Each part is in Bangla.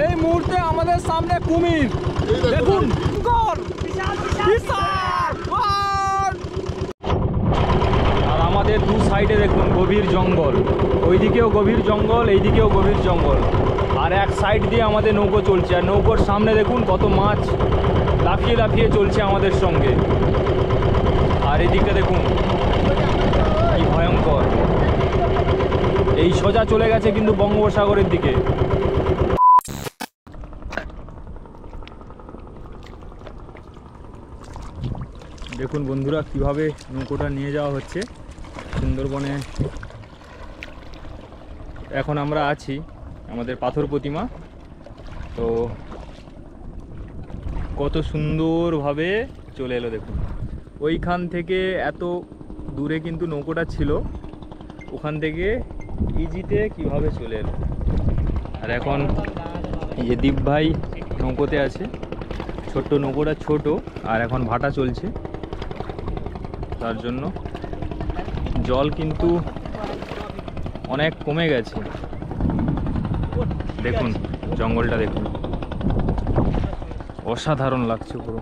এই মুহূর্তে আমাদের সামনে কুমির দেখুন। আর আমাদের দু সাইডে দেখুন গভীর জঙ্গল, ওইদিকেও গভীর জঙ্গল, এইদিকেও গভীর জঙ্গল। আর এক সাইড দিয়ে আমাদের নৌকো চলছে, আর নৌকোর সামনে দেখুন কত মাছ লাফিয়ে লাফিয়ে চলছে আমাদের সঙ্গে। আর এদিকে দেখুন কি ভয়ঙ্কর, এই সোজা চলে গেছে কিন্তু বঙ্গোপসাগরের দিকে। দেখুন বন্ধুরা কিভাবে নৌকোটা নিয়ে যাওয়া হচ্ছে সুন্দরবনে। এখন আমরা আছি আমাদের পাথর প্রতিমা, তো কত সুন্দরভাবে চলে এলো দেখুন। ওইখান থেকে এত দূরে কিন্তু নৌকোটা ছিল, ওখান থেকে ইজিতে কিভাবে চলে এলো। আর এখন এই যে দীপ ভাই নৌকোতে আছে, ছোট্ট নৌকোটা ছোট, আর এখন ভাটা চলছে, তার জন্য জল কিন্তু অনেক কমে গেছে। দেখুন জঙ্গলটা দেখুন, অসাধারণ লাগছে পুরো।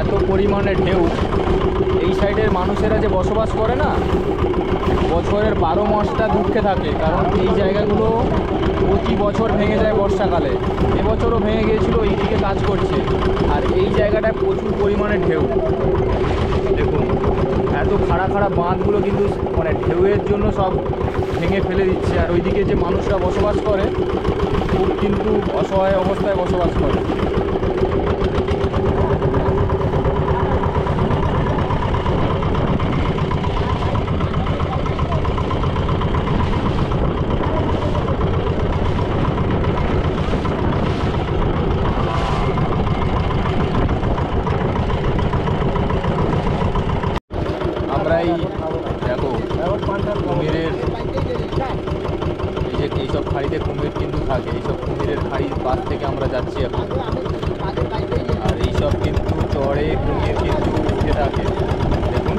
এত পরিমাণে ঢেউ, এই সাইডের মানুষেরা যে বসবাস করে না, বছরের 12 মাসটা দুঃখে থাকে, কারণ এই জায়গাগুলো প্রতি বছর ভেঙে যায় বর্ষাকালে। এবছরও ভেঙে গিয়েছিল, এইদিকে কাজ করছে। আর এই জায়গাটায় প্রচুর পরিমাণে ঢেউ দেখুন, এত খাড়া খাড়া বাঁধগুলো কিন্তু মানে ঢেউয়ের জন্য সব ভেঙে ফেলে দিচ্ছে। আর ওইদিকে যে মানুষরা বসবাস করে খুব কিন্তু অসহায় অবস্থায় বসবাস করে। দেখো কুমিরের এই যে এইসব খাড়িতে কুমির কিন্তু থাকে, এইসব কুমিরের খাড়ির পাশ থেকে আমরা যাচ্ছি এখন। আর এইসব কিন্তু চড়ে কুমির কিন্তু উঠে থাকে দেখুন।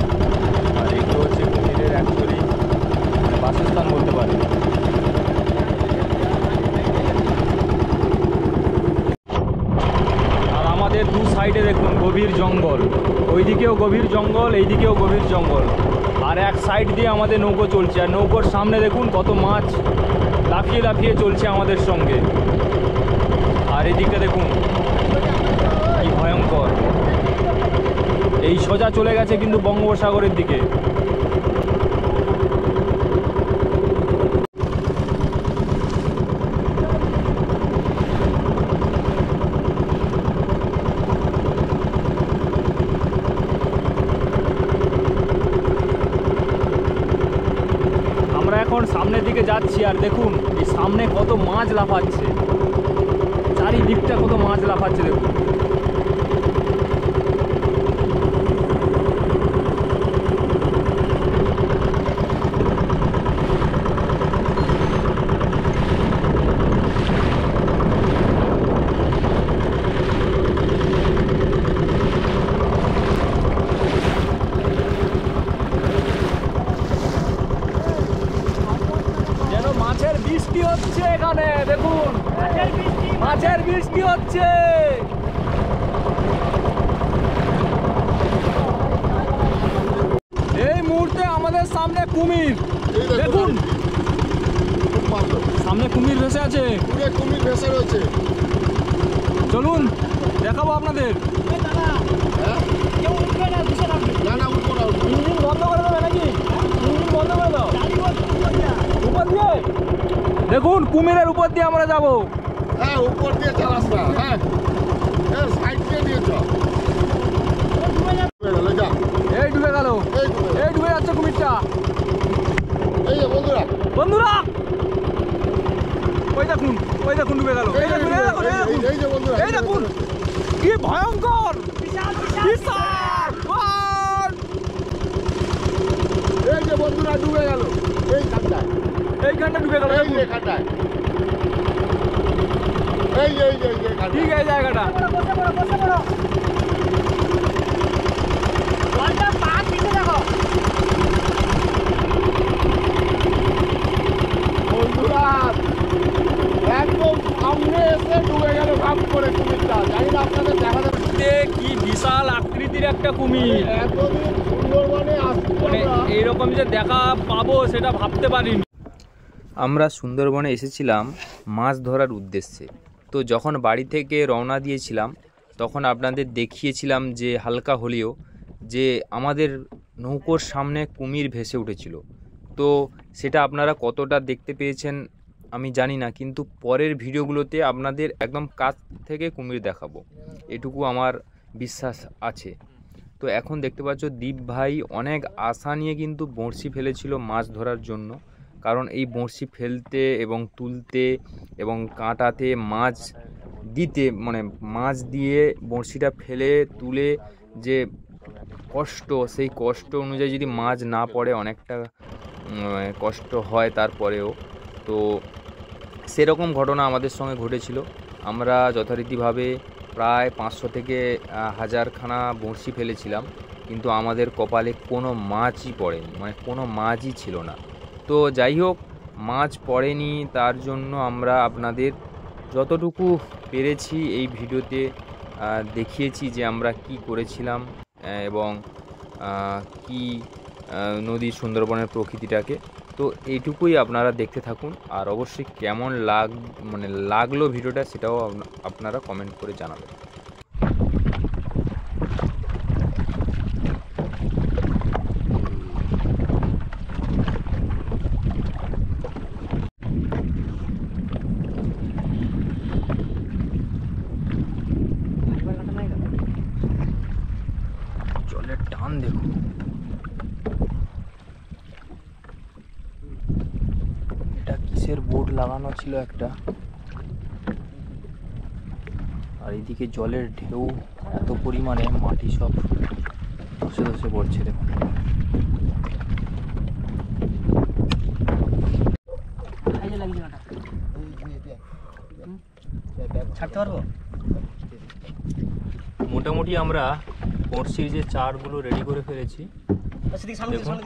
আর এগুলো হচ্ছে কুমিরের অ্যাকচুয়ালি বাসস্থান বলতে পারে। আর আমাদের দু সাইডে দেখুন গভীর জঙ্গল, ওইদিকেও গভীর জঙ্গল, এইদিকেও গভীর জঙ্গল। আর এক সাইড দিয়ে আমাদের নৌকো চলছে, আর নৌকোর সামনে দেখুন কত মাছ লাফিয়ে লাফিয়ে চলছে আমাদের সঙ্গে। আর এদিকে দেখুন কি ভয়ঙ্কর, এই সোজা চলে গেছে কিন্তু বঙ্গোপসাগরের দিকে। এখন সামনের দিকে যাচ্ছি, আর দেখুন এই সামনে কত মাছ লাফাচ্ছে, চারিদিকটা কত মাছ লাফাচ্ছে দেখুন। বৃষ্টি হচ্ছে এখানে দেখুন, মাছের বৃষ্টি হচ্ছে। এই মুহূর্তে আমাদের সামনে কুমির দেখুন, সামনে কুমির ভেসে আছে, কুমির ভেসে রয়েছে। চলুন দেখাবো আপনাদের। ইঞ্জিন বন্ধ করে দেবে নাকি? ইঞ্জিন বন্ধ করে দাও। উপর দিয়ে দেখুন, কুমিরের উপর দিয়ে আমরা যাবো। হ্যাঁ, উপর দিয়ে চালাস না। হ্যাঁ, সাইড দিয়ে নিয়ে চল। এই ডুবে যাচ্ছে কুমিরটা। এই যে বন্ধুরা বন্ধুরা ওই দেখুন ডুবে গেল। এই দেখুন এই যে বন্ধুরা এই দেখুন কি ভয়ঙ্কর বিশাল। এই যে বন্ধুরা ডুবে গেল এইখানটা ডুবে গেল। এই যে এখানটায় এই যে ঠিক আছে জায়গাটা। বন্ধুরা একদম সামনে এসে ডুবে গেল ভাব করে কুমিরটা। জানি না আপনাদের দেখা যাচ্ছে কি বিশাল আকৃতির একটা কুমির। এতদিন সুন্দরবনে আসছি মানে এইরকম যে দেখা পাবো সেটা ভাবতে পারিনি। আমরা সুন্দরবনে এসেছিলাম মাছ ধরার উদ্দেশ্যে। তো যখন বাড়ি থেকে রওনা দিয়েছিলাম তখন আপনাদের দেখিয়েছিলাম যে হালকা হলেও যে আমাদের নৌকোর সামনে কুমির ভেসে উঠেছিল। তো সেটা আপনারা কতটা দেখতে পেয়েছেন আমি জানি না, কিন্তু পরের ভিডিওগুলোতে আপনাদের একদম কাছ থেকে কুমির দেখাবো, এটুকু আমার বিশ্বাস আছে। তো এখন দেখতে পাচ্ছ দীপ ভাই অনেক আশা নিয়ে কিন্তু বড়শি ফেলেছিল মাছ ধরার জন্য, কারণ এই বড়শি ফেলতে এবং তুলতে এবং কাঁটাতে মাছ দিতে, মানে মাছ দিয়ে বড়শিটা ফেলে তুলে যে কষ্ট, সেই কষ্ট অনুযায়ী যদি মাছ না পড়ে অনেকটা কষ্ট হয় তারপরেও। তো সেরকম ঘটনা আমাদের সঙ্গে ঘটেছিল। আমরা যথারীতিভাবে প্রায় 500 থেকে 1000খানা বড়শি ফেলেছিলাম, কিন্তু আমাদের কপালে কোনো মাছই পড়েনি, মানে কোনো মাছই ছিল না। তো যাই হোক, মাছ পড়েনি তার জন্য আমরা আপনাদের যতটুকু পেরেছি এই ভিডিওতে দেখিয়েছি যে আমরা কি করেছিলাম এবং কি নদী সুন্দরবনের প্রকৃতিটাকে। তো এইটুকুই আপনারা দেখতে থাকুন, আর অবশ্যই কেমন লাগলো ভিডিওটা সেটাও আপনারা কমেন্ট করে জানাবেন। জলের টান দেখুন, এটা কিসের বোর্ড লাগানো ছিল একটা, আর এদিকে জলের ঢেউ এত পরিমাণে, মাটি সব ধসে ধসে পড়ছে দেখুন। ছাড়তে পারবো? মোটামুটি আমরা বড়শির যে চারগুলো রেডি করে ফেলেছি। দেখুন